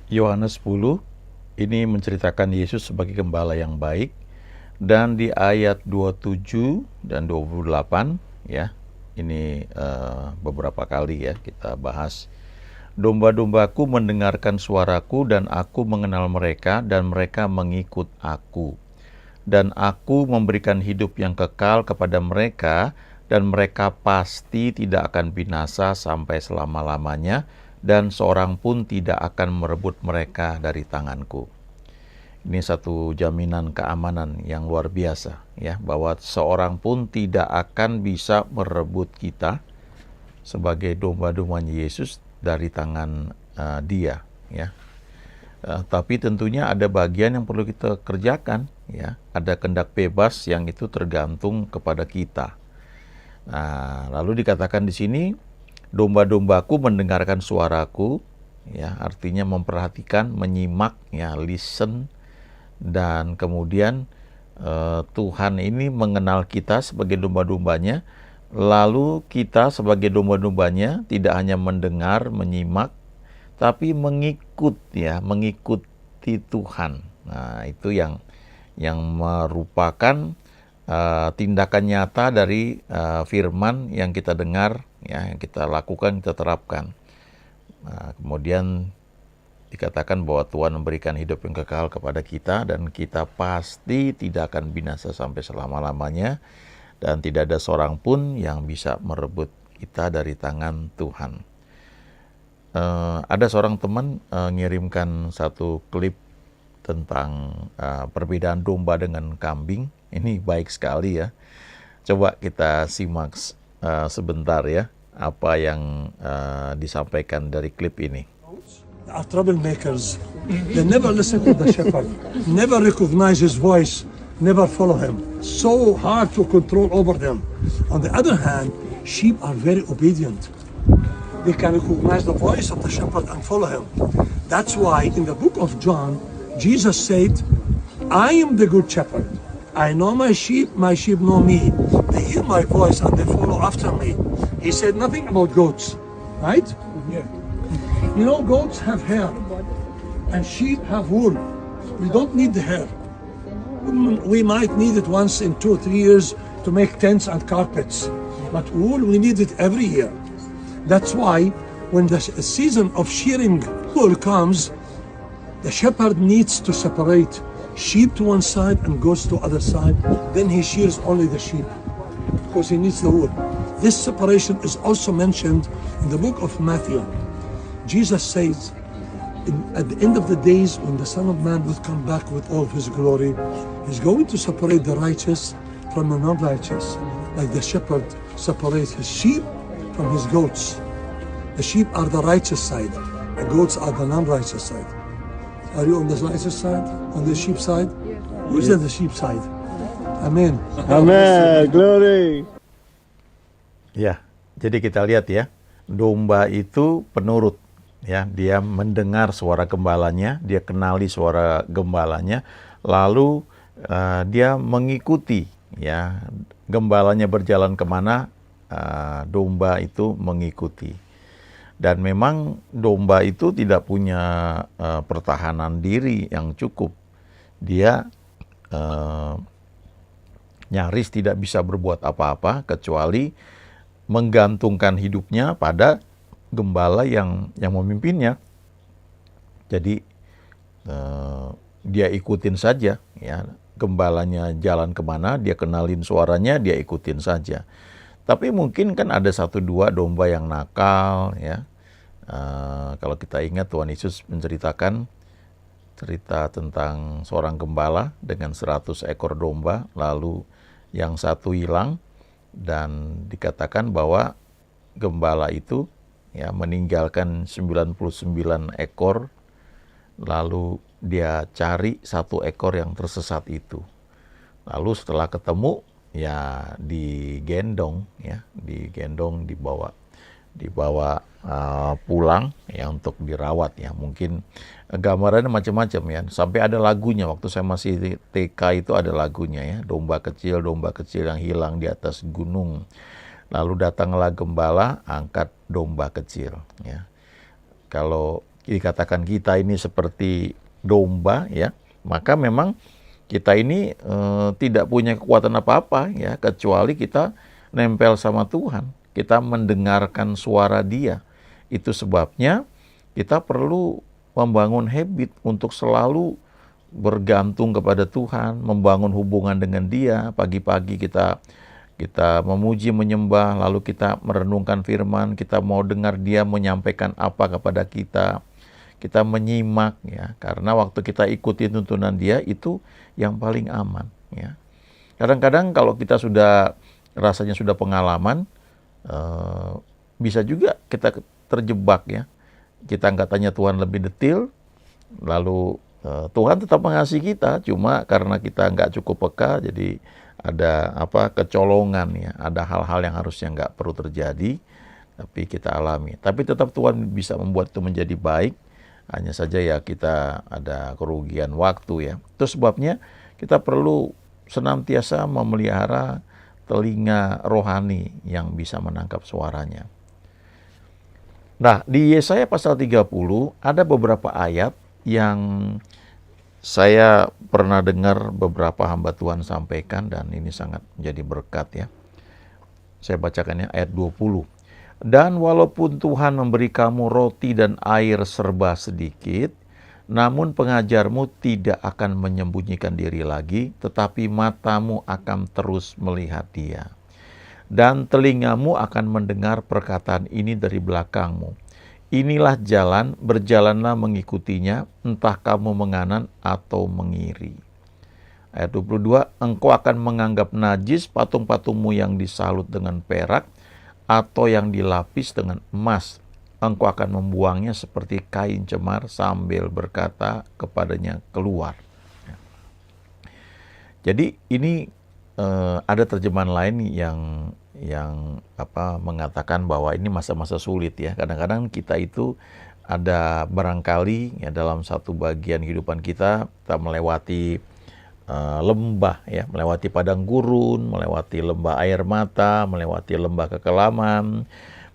Yohanes 10 ini menceritakan Yesus sebagai gembala yang baik, dan di ayat 27 dan 28 ya. Ini beberapa kali ya kita bahas. Domba-dombaku mendengarkan suaraku dan aku mengenal mereka dan mereka mengikut aku. Dan aku memberikan hidup yang kekal kepada mereka dan mereka pasti tidak akan binasa sampai selama-lamanya dan seorang pun tidak akan merebut mereka dari tanganku. Ini satu jaminan keamanan yang luar biasa ya, bahwa seorang pun tidak akan bisa merebut kita sebagai domba-dombanya Yesus dari tangan dia ya. Tapi tentunya ada bagian yang perlu kita kerjakan ya. Ada kehendak bebas yang itu tergantung kepada kita. Nah, lalu dikatakan di sini, domba-dombaku mendengarkan suaraku ya, artinya memperhatikan, menyimak ya, listen. Dan kemudian Tuhan ini mengenal kita sebagai domba-dombanya, lalu kita sebagai domba-dombanya tidak hanya mendengar, menyimak, tapi mengikut ya, mengikuti Tuhan. Nah, itu yang merupakan tindakan nyata dari firman yang kita dengar ya, yang kita lakukan, kita terapkan. Nah, kemudian dikatakan bahwa Tuhan memberikan hidup yang kekal kepada kita dan kita pasti tidak akan binasa sampai selama-lamanya dan tidak ada seorang pun yang bisa merebut kita dari tangan Tuhan. Ada seorang teman ngirimkan satu klip tentang perbedaan domba dengan kambing. Ini baik sekali ya. Coba kita simak sebentar ya apa yang disampaikan dari klip ini. Are troublemakers. They never listen to the shepherd, never recognize his voice, never follow him. So hard to control over them. On the other hand, sheep are very obedient. They can recognize the voice of the shepherd and follow him. That's why in the book of John, Jesus said, I am the good shepherd. I know my sheep know me. They hear my voice and they follow after me. He said nothing about goats, right? Yeah. You know, goats have hair and sheep have wool. We don't need the hair. We might need it once in 2 or 3 years to make tents and carpets. But wool, we need it every year. That's why when the season of shearing wool comes, the shepherd needs to separate sheep to one side and goats to other side. Then he shears only the sheep because he needs the wool. This separation is also mentioned in the book of Matthew. Jesus says, at the end of the days, when the Son of Man will come back with all of his glory, he's going to separate the righteous from the non-righteous, like the shepherd separates his sheep from his goats. The sheep are the righteous side, the goats are the non-righteous side. Are you on the righteous side, on the sheep side? Who's on the sheep side? Amen. Amen. Glory. Ya, jadi kita lihat ya, domba itu penurut. Ya, dia mendengar suara gembalanya, dia kenali suara gembalanya, lalu dia mengikuti. Ya, gembalanya berjalan kemana, domba itu mengikuti. Dan memang domba itu tidak punya pertahanan diri yang cukup. Dia nyaris tidak bisa berbuat apa-apa kecuali menggantungkan hidupnya pada gembala yang memimpinnya. Jadi dia ikutin saja ya, gembalanya jalan kemana, dia kenalin suaranya, dia ikutin saja. Tapi mungkin kan ada 1-2 domba yang nakal ya. Kalau kita ingat Tuhan Yesus menceritakan cerita tentang seorang gembala dengan 100 ekor domba, lalu yang satu hilang, dan dikatakan bahwa gembala itu ya meninggalkan 99 ekor, lalu dia cari 1 ekor yang tersesat itu. Lalu setelah ketemu ya digendong dibawa pulang ya untuk dirawat ya. Mungkin gambarannya macam-macam ya. Sampai ada lagunya, waktu saya masih TK itu ada lagunya ya. Domba kecil yang hilang di atas gunung. Lalu datanglah gembala, angkat domba kecil ya. Kalau dikatakan kita ini seperti domba ya, maka memang kita ini tidak punya kekuatan apa-apa ya, kecuali kita nempel sama Tuhan, kita mendengarkan suara Dia. Itu sebabnya kita perlu membangun habit untuk selalu bergantung kepada Tuhan, membangun hubungan dengan Dia. Pagi-pagi kita memuji, menyembah, lalu kita merenungkan firman, kita mau dengar Dia menyampaikan apa kepada kita. Kita menyimak ya, karena waktu kita ikuti tuntunan Dia itu yang paling aman ya. Kadang-kadang kalau kita rasanya sudah pengalaman, bisa juga kita terjebak ya. Kita nggak tanya Tuhan lebih detail, lalu Tuhan tetap mengasihi kita, cuma karena kita nggak cukup peka, jadi ada kecolongan ya, ada hal-hal yang harusnya nggak perlu terjadi, tapi kita alami. Tapi tetap Tuhan bisa membuat itu menjadi baik. Hanya saja ya kita ada kerugian waktu ya. Itu sebabnya kita perlu senantiasa memelihara telinga rohani yang bisa menangkap suaranya. Nah, di Yesaya pasal 30 ada beberapa ayat yang saya pernah dengar beberapa hamba Tuhan sampaikan dan ini sangat menjadi berkat ya. Saya bacakannya ayat 20. Dan walaupun Tuhan memberi kamu roti dan air serba sedikit, namun pengajarmu tidak akan menyembunyikan diri lagi, tetapi matamu akan terus melihat Dia. Dan telingamu akan mendengar perkataan ini dari belakangmu. Inilah jalan, berjalanlah mengikutinya, entah kamu menganan atau mengiri. Ayat 22, engkau akan menganggap najis patung-patungmu yang disalut dengan perak, atau yang dilapis dengan emas. Engkau akan membuangnya seperti kain cemar sambil berkata kepadanya keluar. Jadi ini ada terjemahan lain yang mengatakan bahwa ini masa-masa sulit ya. Kadang-kadang kita itu ada barangkali ya dalam satu bagian kehidupan kita melewati lembah ya, melewati padang gurun, melewati lembah air mata, melewati lembah kekelaman,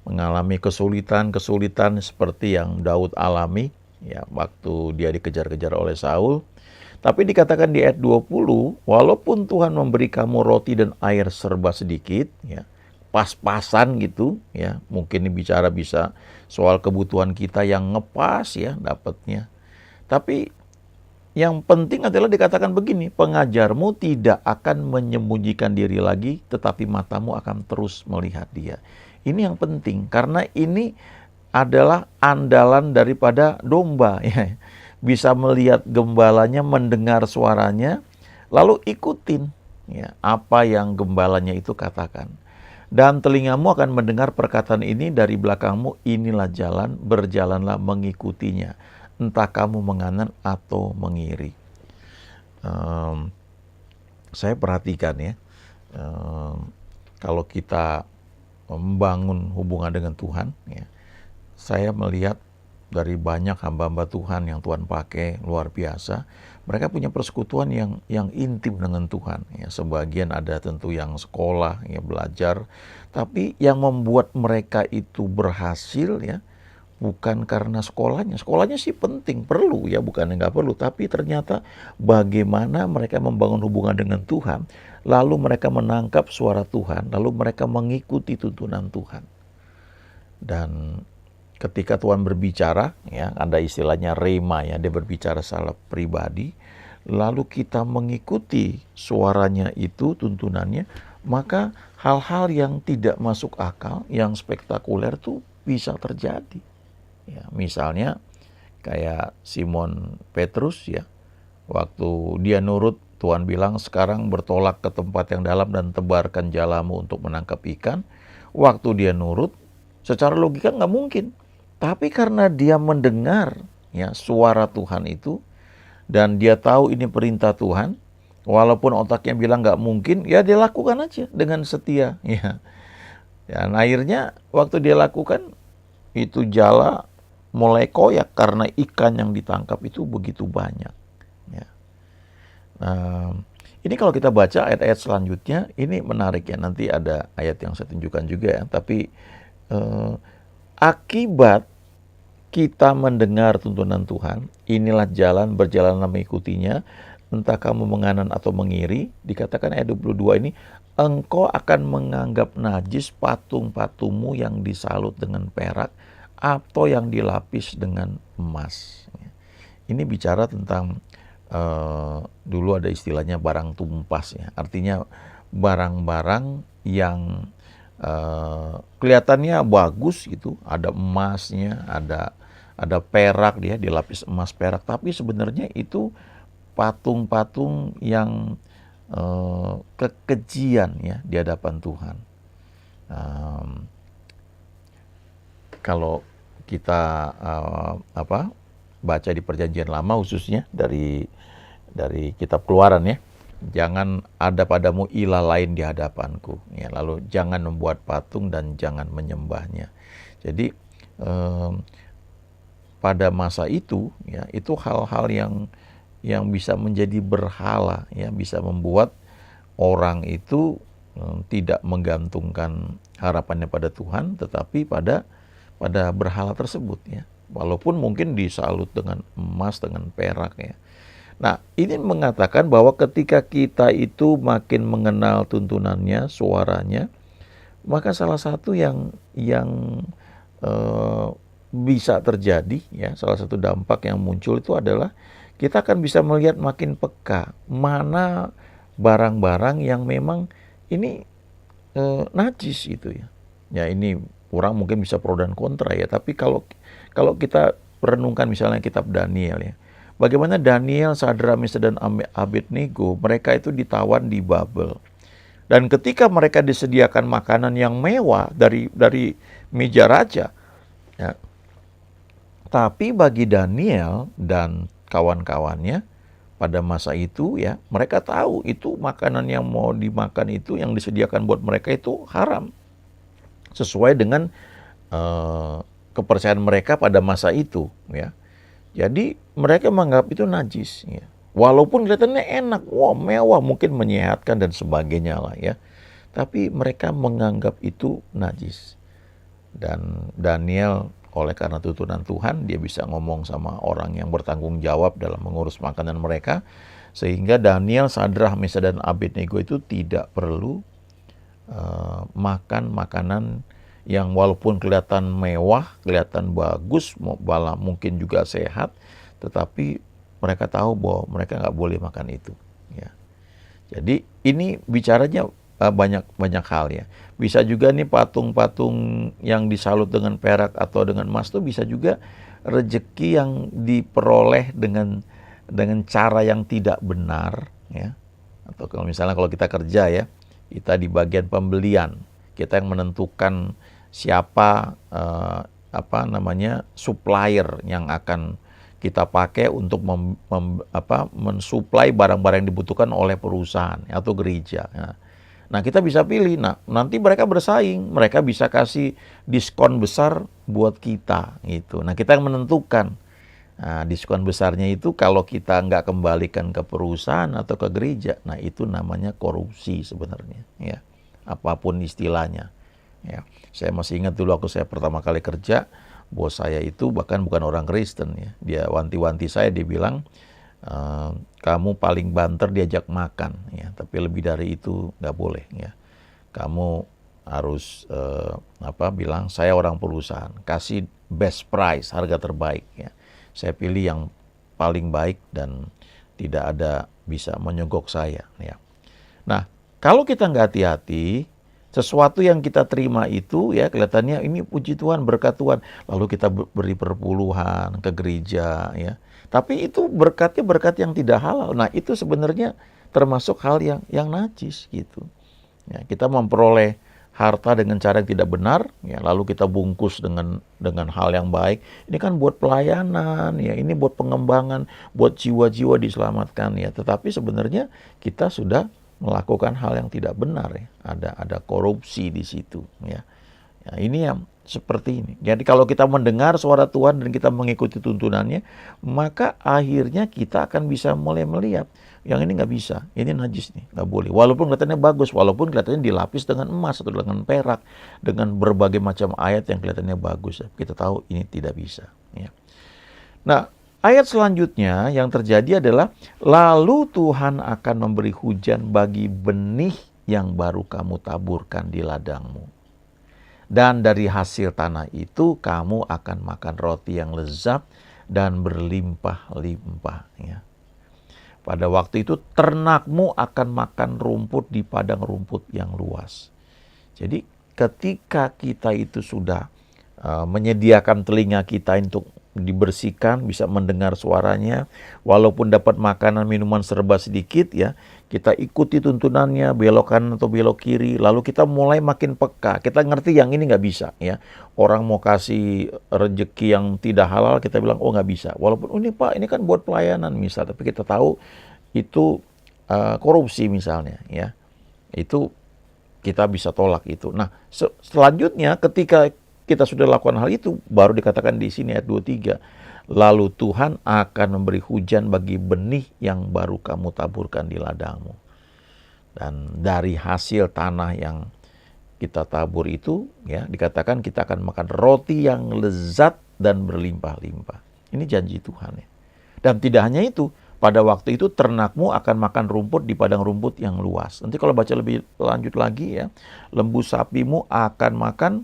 mengalami kesulitan seperti yang Daud alami ya waktu dia dikejar-kejar oleh Saul. Tapi dikatakan di ayat 20, walaupun Tuhan memberi kamu roti dan air serba sedikit ya, pas-pasan gitu ya, mungkin ini bicara bisa soal kebutuhan kita yang ngepas ya dapatnya. Tapi yang penting adalah dikatakan begini, pengajarmu tidak akan menyembunyikan diri lagi, tetapi matamu akan terus melihat Dia. Ini yang penting, karena ini adalah andalan daripada domba. Ya. Bisa melihat gembalanya, mendengar suaranya, lalu ikutin ya, apa yang gembalanya itu katakan. Dan telingamu akan mendengar perkataan ini dari belakangmu, inilah jalan, berjalanlah mengikutinya. Entah kamu menganan atau mengiri. Saya perhatikan ya, kalau kita membangun hubungan dengan Tuhan, ya, saya melihat dari banyak hamba-hamba Tuhan yang Tuhan pakai luar biasa, mereka punya persekutuan yang intim dengan Tuhan. Ya, sebagian ada tentu yang sekolah, ya belajar, tapi yang membuat mereka itu berhasil ya, bukan karena sekolahnya sih penting, perlu ya, bukan nggak perlu, tapi ternyata bagaimana mereka membangun hubungan dengan Tuhan, lalu mereka menangkap suara Tuhan, lalu mereka mengikuti tuntunan Tuhan. Dan ketika Tuhan berbicara, ya ada istilahnya rema ya, dia berbicara secara pribadi, lalu kita mengikuti suaranya itu, tuntunannya, maka hal-hal yang tidak masuk akal, yang spektakuler tuh bisa terjadi. Ya, misalnya kayak Simon Petrus ya, waktu dia nurut, Tuhan bilang sekarang bertolak ke tempat yang dalam dan tebarkan jalamu untuk menangkap ikan. Waktu dia nurut, secara logika nggak mungkin. Tapi karena dia mendengar ya suara Tuhan itu, dan dia tahu ini perintah Tuhan, walaupun otaknya bilang nggak mungkin, ya dia lakukan aja dengan setia. Ya. Dan akhirnya waktu dia lakukan, itu jala mulai koyak karena ikan yang ditangkap itu begitu banyak. Ya. Ini kalau kita baca ayat-ayat selanjutnya, ini menarik ya. Nanti ada ayat yang saya tunjukkan juga ya. Tapi akibat kita mendengar tuntunan Tuhan, inilah jalan, berjalanlah mengikutinya, entah kamu menganan atau mengiri, dikatakan ayat 22 ini, engkau akan menganggap najis patung-patungmu yang disalut dengan perak atau yang dilapis dengan emas. Ini bicara tentang dulu ada istilahnya barang tumpas ya, artinya barang-barang yang kelihatannya bagus gitu, ada emasnya, ada perak, dia dilapis emas perak, tapi sebenarnya itu patung-patung yang kekejian ya di hadapan Tuhan. Kalau kita baca di Perjanjian Lama khususnya dari kitab Keluaran ya, jangan ada padamu ilah lain di hadapanku ya, lalu jangan membuat patung dan jangan menyembahnya. Jadi pada masa itu ya, itu hal-hal yang bisa menjadi berhala ya, bisa membuat orang itu tidak menggantungkan harapannya pada Tuhan, tetapi pada berhala tersebut ya, walaupun mungkin disalut dengan emas, dengan perak ya. Nah, ini mengatakan bahwa ketika kita itu makin mengenal tuntunannya, suaranya, maka salah satu yang bisa terjadi ya, salah satu dampak yang muncul itu adalah kita akan bisa melihat makin peka mana barang-barang yang memang ini najis itu ya. Ya ini orang mungkin bisa pro dan kontra ya, tapi kalau kita renungkan misalnya kitab Daniel ya, bagaimana Daniel, Sadrak, Mesak dan Abednego, mereka itu ditawan di Babel. Dan ketika mereka disediakan makanan yang mewah dari meja raja, ya, tapi bagi Daniel dan kawan-kawannya pada masa itu ya, mereka tahu itu makanan yang mau dimakan itu, yang disediakan buat mereka itu haram. Sesuai dengan kepercayaan mereka pada masa itu ya. Jadi mereka menganggap itu najis ya. Walaupun kelihatannya enak, wah mewah, mungkin menyehatkan dan sebagainya lah ya. Tapi mereka menganggap itu najis. Dan Daniel oleh karena tuntunan Tuhan, dia bisa ngomong sama orang yang bertanggung jawab dalam mengurus makanan mereka, sehingga Daniel, Sadrak, Mesak dan Abednego itu tidak perlu makan makanan yang walaupun kelihatan mewah, kelihatan bagus, malah mungkin juga sehat, tetapi mereka tahu bahwa mereka nggak boleh makan itu. Ya. Jadi ini bicaranya banyak hal ya. Bisa juga nih patung-patung yang disalut dengan perak atau dengan emas itu bisa juga rezeki yang diperoleh dengan cara yang tidak benar ya. Atau kalau misalnya kalau kita kerja ya, kita di bagian pembelian, kita yang menentukan siapa supplier yang akan kita pakai untuk mensuplai barang-barang yang dibutuhkan oleh perusahaan atau gereja. Nah, kita bisa pilih. Nah, nanti mereka bersaing, mereka bisa kasih diskon besar buat kita gitu. Nah, kita yang menentukan. Nah, diskon besarnya itu kalau kita nggak kembalikan ke perusahaan atau ke gereja, nah itu namanya korupsi sebenarnya ya. Apapun istilahnya ya. Saya masih ingat dulu waktu saya pertama kali kerja, bos saya itu bahkan bukan orang Kristen ya. Dia wanti-wanti saya, dia bilang kamu paling banter diajak makan ya, tapi lebih dari itu nggak boleh ya. Kamu harus bilang saya orang perusahaan, kasih best price, harga terbaik ya. Saya pilih yang paling baik dan tidak ada bisa menyogok saya ya. Nah, kalau kita nggak hati-hati, sesuatu yang kita terima itu ya kelihatannya ini puji Tuhan, berkat Tuhan, lalu kita beri perpuluhan ke gereja ya. Tapi itu berkatnya berkat yang tidak halal. Nah, itu sebenarnya termasuk hal yang najis gitu. Ya, kita memperoleh harta dengan cara yang tidak benar, ya, lalu kita bungkus dengan hal yang baik. Ini kan buat pelayanan, ya, ini buat pengembangan, buat jiwa-jiwa diselamatkan, ya. Tetapi sebenarnya kita sudah melakukan hal yang tidak benar, ya. Ada korupsi di situ, ya. Ya, ini seperti ini. Jadi kalau kita mendengar suara Tuhan dan kita mengikuti tuntunannya, maka akhirnya kita akan bisa mulai melihat, yang ini nggak bisa, ini najis nih, nggak boleh. Walaupun kelihatannya bagus, walaupun kelihatannya dilapis dengan emas atau dengan perak, dengan berbagai macam ayat yang kelihatannya bagus, kita tahu ini tidak bisa. Ya. Nah, ayat selanjutnya yang terjadi adalah, lalu Tuhan akan memberi hujan bagi benih yang baru kamu taburkan di ladangmu. Dan dari hasil tanah itu kamu akan makan roti yang lezat dan berlimpah-limpah. Ya. Pada waktu itu ternakmu akan makan rumput di padang rumput yang luas. Jadi ketika kita itu sudah menyediakan telinga kita untuk dibersihkan, bisa mendengar suaranya, walaupun dapat makanan minuman serba sedikit ya, kita ikuti tuntunannya, belok kanan atau belok kiri, lalu kita mulai makin peka, kita ngerti yang ini nggak bisa ya. Orang mau kasih rezeki yang tidak halal, kita bilang oh nggak bisa, walaupun oh, ini Pak, ini kan buat pelayanan misal, tapi kita tahu itu korupsi misalnya ya, itu kita bisa tolak itu. Nah selanjutnya ketika kita sudah lakukan hal itu, baru dikatakan di sini ayat 23. Lalu Tuhan akan memberi hujan bagi benih yang baru kamu taburkan di ladangmu. Dan dari hasil tanah yang kita tabur itu, ya dikatakan kita akan makan roti yang lezat dan berlimpah-limpah. Ini janji Tuhan ya. Dan tidak hanya itu, pada waktu itu ternakmu akan makan rumput di padang rumput yang luas. Nanti kalau baca lebih lanjut lagi ya, lembu sapimu akan makan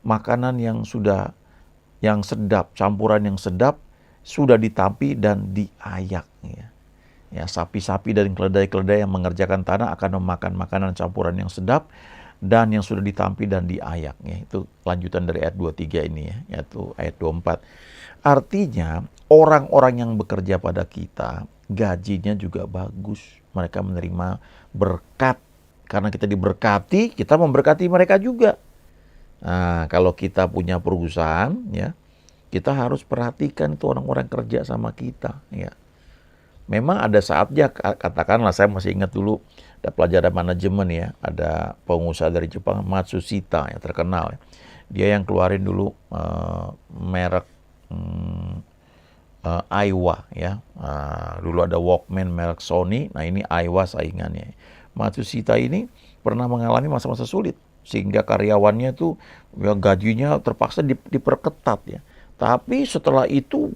makanan yang sedap, campuran yang sedap, sudah ditampi dan diayak. Ya, sapi-sapi dan keledai-keledai yang mengerjakan tanah akan memakan makanan campuran yang sedap dan yang sudah ditampi dan diayak. Ya, itu lanjutan dari ayat 23 ini ya, yaitu ayat 24. Artinya orang-orang yang bekerja pada kita, gajinya juga bagus. Mereka menerima berkat. Karena kita diberkati, kita memberkati mereka juga. Nah, kalau kita punya perusahaan, ya, kita harus perhatikan itu orang-orang kerja sama kita. Ya. Memang ada saatnya, katakanlah saya masih ingat dulu ada pelajaran manajemen ya, ada pengusaha dari Jepang, Matsushita yang terkenal. Ya. Dia yang keluarin dulu merek Aiwa ya. Dulu ada Walkman merek Sony, nah ini Aiwa saingannya. Matsushita ini pernah mengalami masa-masa sulit. Sehingga karyawannya tuh ya, gajinya terpaksa diperketat ya. Tapi setelah itu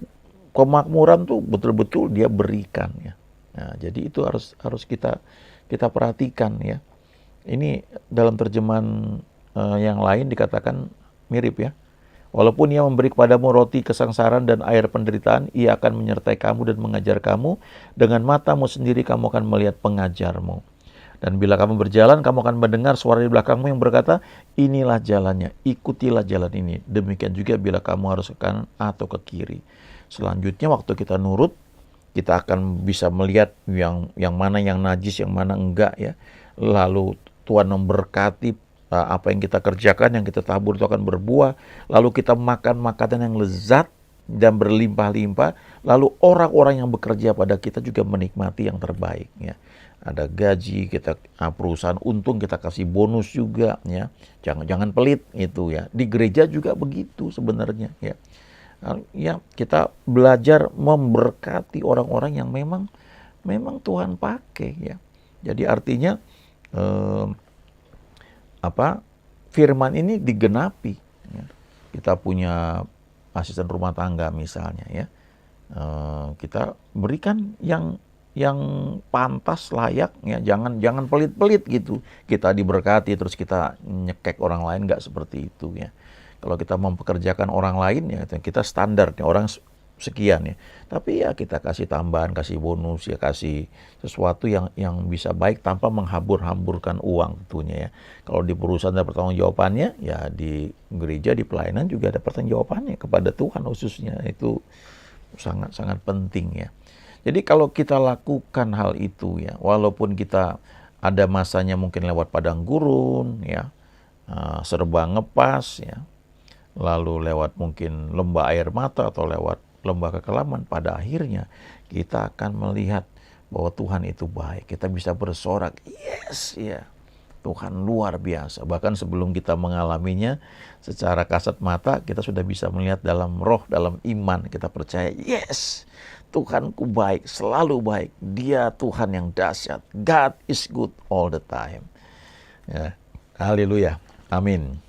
kemakmuran tuh betul-betul dia berikan ya. Nah, jadi itu harus kita perhatikan ya. Ini dalam terjemahan yang lain dikatakan mirip ya. Walaupun ia memberi kepadamu roti kesengsaraan dan air penderitaan, ia akan menyertai kamu dan mengajar kamu. Dengan matamu sendiri kamu akan melihat pengajarmu. Dan bila kamu berjalan, kamu akan mendengar suara di belakangmu yang berkata, inilah jalannya, ikutilah jalan ini. Demikian juga bila kamu harus ke kanan atau ke kiri. Selanjutnya waktu kita nurut, kita akan bisa melihat yang mana yang najis, yang mana enggak ya. Lalu Tuhan memberkati apa yang kita kerjakan, yang kita tabur itu akan berbuah. Lalu kita makan makanan yang lezat dan berlimpah-limpah. Lalu orang-orang yang bekerja pada kita juga menikmati yang terbaik ya. Ada gaji, kita perusahaan untung, kita kasih bonus juga ya. Jangan pelit itu ya. Di gereja juga begitu sebenarnya ya. Ya, kita belajar memberkati orang-orang yang memang Tuhan pakai ya. Jadi artinya firman ini digenapi ya. Kita punya asisten rumah tangga misalnya ya. Kita berikan yang pantas, layak ya, jangan pelit-pelit gitu. Kita diberkati terus kita nyekek orang lain, nggak seperti itu ya. Kalau kita mempekerjakan orang lain ya kita standarnya orang sekian ya. Tapi ya kita kasih tambahan, kasih bonus ya, kasih sesuatu yang bisa baik tanpa menghambur-hamburkan uang tentunya ya. Kalau di perusahaan ada pertanggungjawabannya, ya di gereja, di pelayanan juga ada pertanggungjawabannya kepada Tuhan khususnya. Itu sangat-sangat penting ya. Jadi kalau kita lakukan hal itu ya, walaupun kita ada masanya mungkin lewat padang gurun ya, serba ngepas ya, lalu lewat mungkin lembah air mata atau lewat lembah kekelaman, pada akhirnya kita akan melihat bahwa Tuhan itu baik. Kita bisa bersorak, yes ya, Tuhan luar biasa. Bahkan sebelum kita mengalaminya secara kasat mata, kita sudah bisa melihat dalam roh, dalam iman. Kita percaya, yes, Tuhanku baik, selalu baik. Dia Tuhan yang dahsyat. God is good all the time. Ya. Haleluya. Amin.